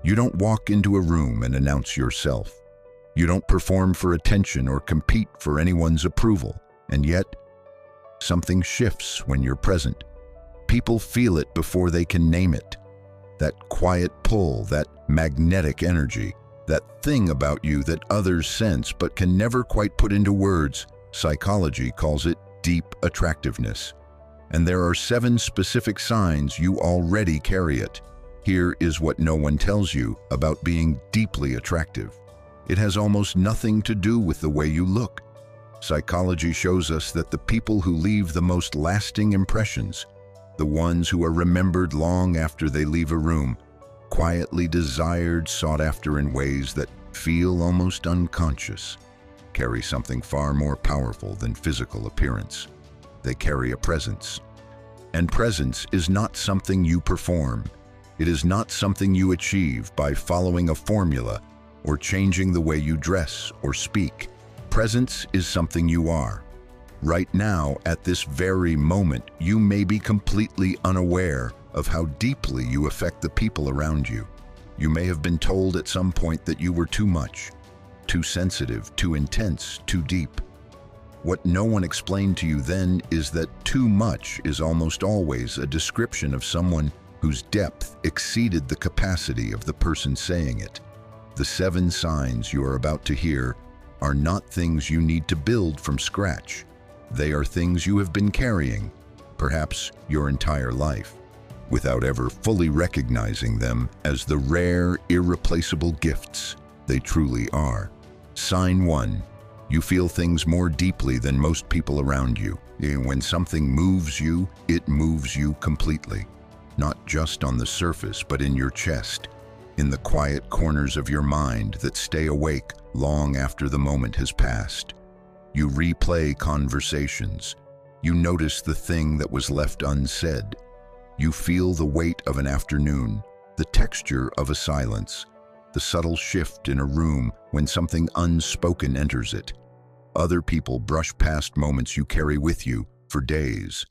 You don't walk into a room and announce yourself. You don't perform for attention or compete for anyone's approval. And yet, something shifts when you're present. People feel it before they can name it. That quiet pull, that magnetic energy, that thing about you that others sense but can never quite put into words. Psychology calls it deep attractiveness. And there are 7 specific signs you already carry it. Here is what no one tells you about being deeply attractive. It has almost nothing to do with the way you look. Psychology shows us that the people who leave the most lasting impressions, the ones who are remembered long after they leave a room, quietly desired, sought after in ways that feel almost unconscious, carry something far more powerful than physical appearance. They carry a presence. And presence is not something you perform. It is not something you achieve by following a formula or changing the way you dress or speak. Presence is something you are. Right now, at this very moment, you may be completely unaware of how deeply you affect the people around you. You may have been told at some point that you were too much, too sensitive, too intense, too deep. What no one explained to you then is that too much is almost always a description of someone whose depth exceeded the capacity of the person saying it. The 7 signs you are about to hear are not things you need to build from scratch. They are things you have been carrying, perhaps your entire life, without ever fully recognizing them as the rare, irreplaceable gifts they truly are. Sign 1. You feel things more deeply than most people around you. When something moves you, it moves you completely. Not just on the surface, but in your chest, in the quiet corners of your mind that stay awake long after the moment has passed. You replay conversations. You notice the thing that was left unsaid. You feel the weight of an afternoon, the texture of a silence, the subtle shift in a room when something unspoken enters it. Other people brush past moments you carry with you for days,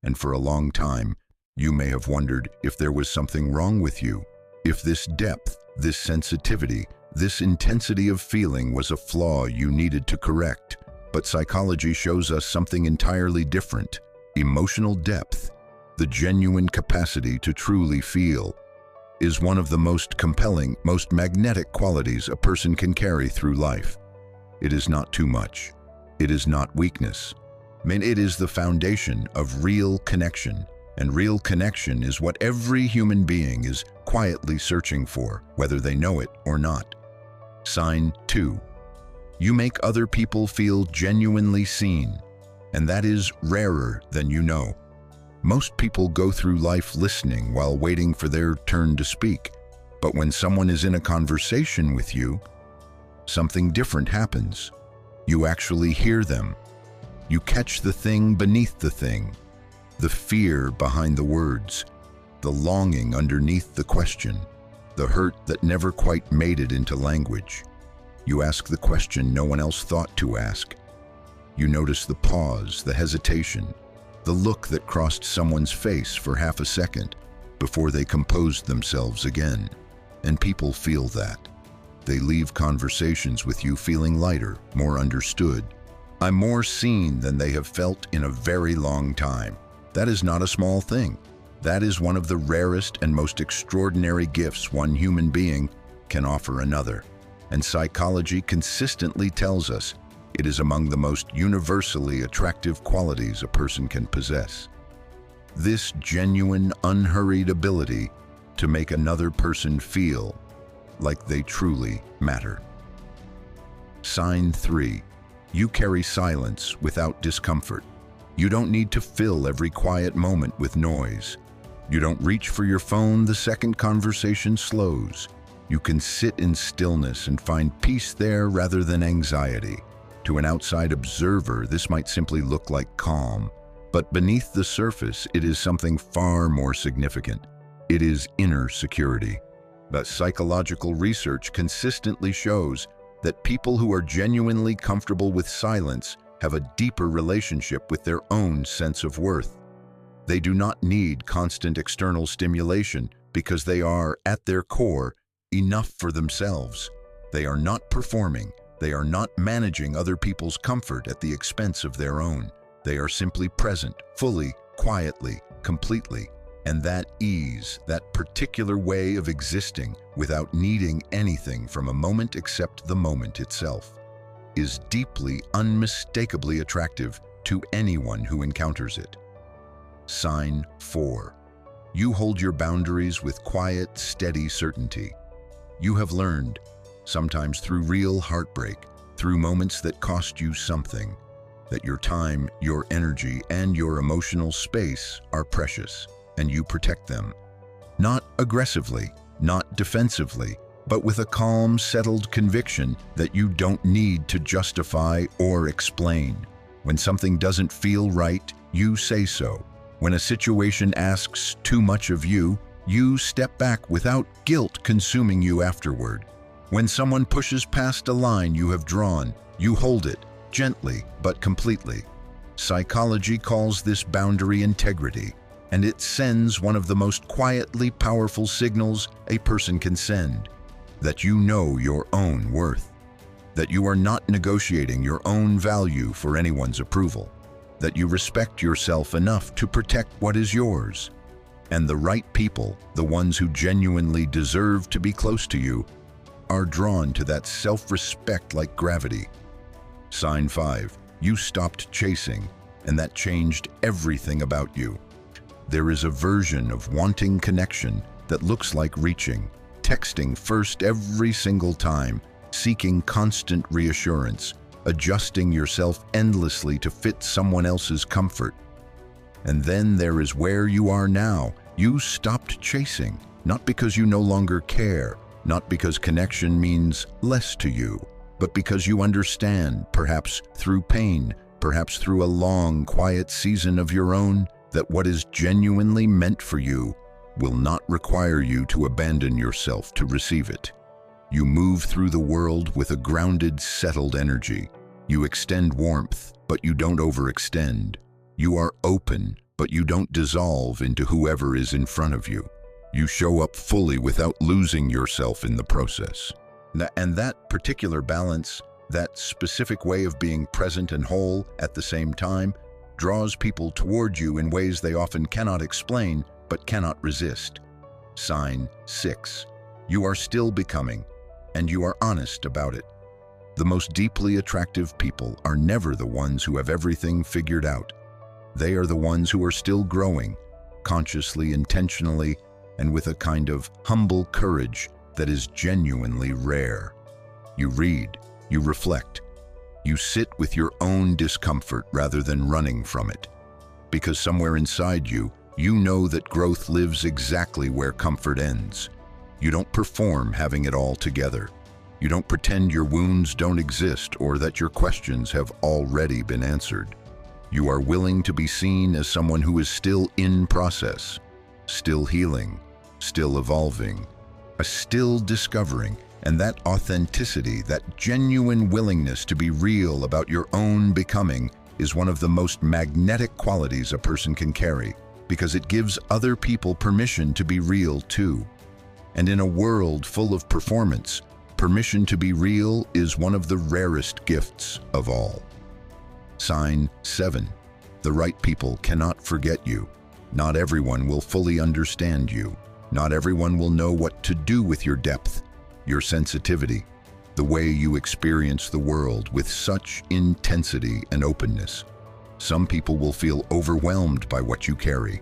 and for a long time, you may have wondered if there was something wrong with you, if this depth, this sensitivity, this intensity of feeling was a flaw you needed to correct. But psychology shows us something entirely different. Emotional depth, the genuine capacity to truly feel, is one of the most compelling, most magnetic qualities a person can carry through life. It is not too much. It is not weakness. It is the foundation of real connection. And real connection is what every human being is quietly searching for, whether they know it or not. Sign 2. You make other people feel genuinely seen, and that is rarer than you know. Most people go through life listening while waiting for their turn to speak, but when someone is in a conversation with you, something different happens. You actually hear them. You catch the thing beneath the thing. The fear behind the words, the longing underneath the question, the hurt that never quite made it into language. You ask the question no one else thought to ask. You notice the pause, the hesitation, the look that crossed someone's face for half a second before they composed themselves again. And people feel that. They leave conversations with you feeling lighter, more understood. I'm more seen than they have felt in a very long time. That is not a small thing. That is one of the rarest and most extraordinary gifts one human being can offer another. And psychology consistently tells us it is among the most universally attractive qualities a person can possess. This genuine, unhurried ability to make another person feel like they truly matter. Sign 3. You carry silence without discomfort. You don't need to fill every quiet moment with noise. You don't reach for your phone the second conversation slows. You can sit in stillness and find peace there rather than anxiety. To an outside observer, this might simply look like calm, but beneath the surface, it is something far more significant. It is inner security. But psychological research consistently shows that people who are genuinely comfortable with silence have a deeper relationship with their own sense of worth. They do not need constant external stimulation because they are, at their core, enough for themselves. They are not performing. They are not managing other people's comfort at the expense of their own. They are simply present, fully, quietly, completely. And that ease, that particular way of existing without needing anything from a moment except the moment itself, is deeply, unmistakably attractive to anyone who encounters it. Sign 4. You hold your boundaries with quiet, steady certainty. You have learned, sometimes through real heartbreak, through moments that cost you something, that your time, your energy, and your emotional space are precious, and you protect them. Not aggressively, not defensively, but with a calm, settled conviction that you don't need to justify or explain. When something doesn't feel right, you say so. When a situation asks too much of you, you step back without guilt consuming you afterward. When someone pushes past a line you have drawn, you hold it, gently but completely. Psychology calls this boundary integrity, and it sends one of the most quietly powerful signals a person can send: that you know your own worth, that you are not negotiating your own value for anyone's approval, that you respect yourself enough to protect what is yours. And the right people, the ones who genuinely deserve to be close to you, are drawn to that self-respect like gravity. Sign 5. You stopped chasing, and that changed everything about you. There is a version of wanting connection that looks like reaching, texting first every single time, seeking constant reassurance, adjusting yourself endlessly to fit someone else's comfort. And then there is where you are now. You stopped chasing, not because you no longer care, not because connection means less to you, but because you understand, perhaps through pain, perhaps through a long, quiet season of your own, that what is genuinely meant for you will not require you to abandon yourself to receive it. You move through the world with a grounded, settled energy. You extend warmth, but you don't overextend. You are open, but you don't dissolve into whoever is in front of you. You show up fully without losing yourself in the process. And that particular balance, that specific way of being present and whole at the same time, draws people toward you in ways they often cannot explain but cannot resist. Sign 6. You are still becoming, and you are honest about it. The most deeply attractive people are never the ones who have everything figured out. They are the ones who are still growing, consciously, intentionally, and with a kind of humble courage that is genuinely rare. You read, you reflect, you sit with your own discomfort rather than running from it. Because somewhere inside you, you know that growth lives exactly where comfort ends. You don't perform having it all together. You don't pretend your wounds don't exist or that your questions have already been answered. You are willing to be seen as someone who is still in process, still healing, still evolving, still discovering. And that authenticity, that genuine willingness to be real about your own becoming, is one of the most magnetic qualities a person can carry, because it gives other people permission to be real too. And in a world full of performance, permission to be real is one of the rarest gifts of all. Sign 7. The right people cannot forget you. Not everyone will fully understand you. Not everyone will know what to do with your depth, your sensitivity, the way you experience the world with such intensity and openness. Some people will feel overwhelmed by what you carry.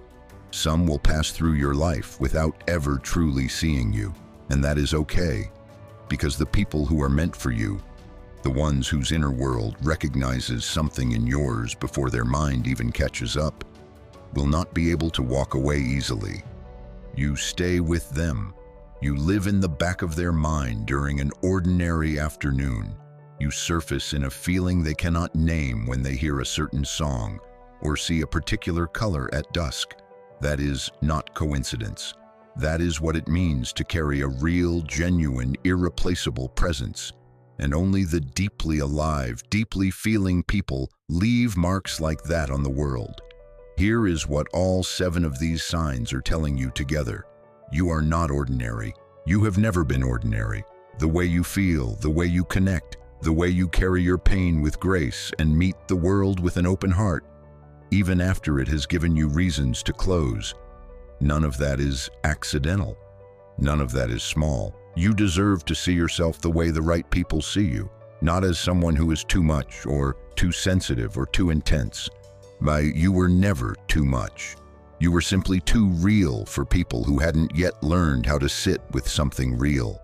Some will pass through your life without ever truly seeing you, and that is okay, because the people who are meant for you, the ones whose inner world recognizes something in yours before their mind even catches up, will not be able to walk away easily. You stay with them. You live in the back of their mind during an ordinary afternoon. You surface in a feeling they cannot name when they hear a certain song or see a particular color at dusk. That is not coincidence. That is what it means to carry a real, genuine, irreplaceable presence. And only the deeply alive, deeply feeling people leave marks like that on the world. Here is what all 7 of these signs are telling you together. You are not ordinary. You have never been ordinary. The way you feel, the way you connect, the way you carry your pain with grace and meet the world with an open heart, even after it has given you reasons to close. None of that is accidental. None of that is small. You deserve to see yourself the way the right people see you, not as someone who is too much or too sensitive or too intense. You were never too much. You were simply too real for people who hadn't yet learned how to sit with something real.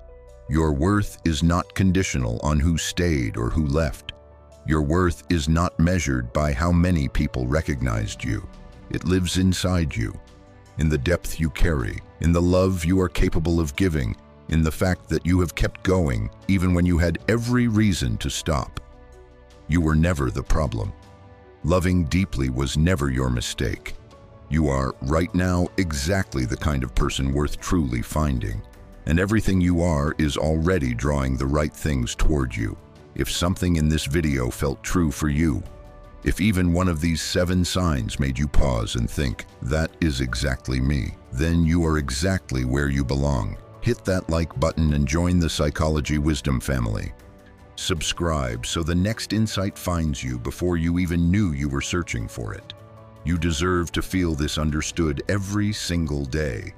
Your worth is not conditional on who stayed or who left. Your worth is not measured by how many people recognized you. It lives inside you, in the depth you carry, in the love you are capable of giving, in the fact that you have kept going even when you had every reason to stop. You were never the problem. Loving deeply was never your mistake. You are, right now, exactly the kind of person worth truly finding. And everything you are is already drawing the right things toward you. If something in this video felt true for you, if even one of these 7 signs made you pause and think, that is exactly me, then you are exactly where you belong. Hit that like button and join the Psychology Wisdom family. Subscribe so the next insight finds you before you even knew you were searching for it. You deserve to feel this understood every single day.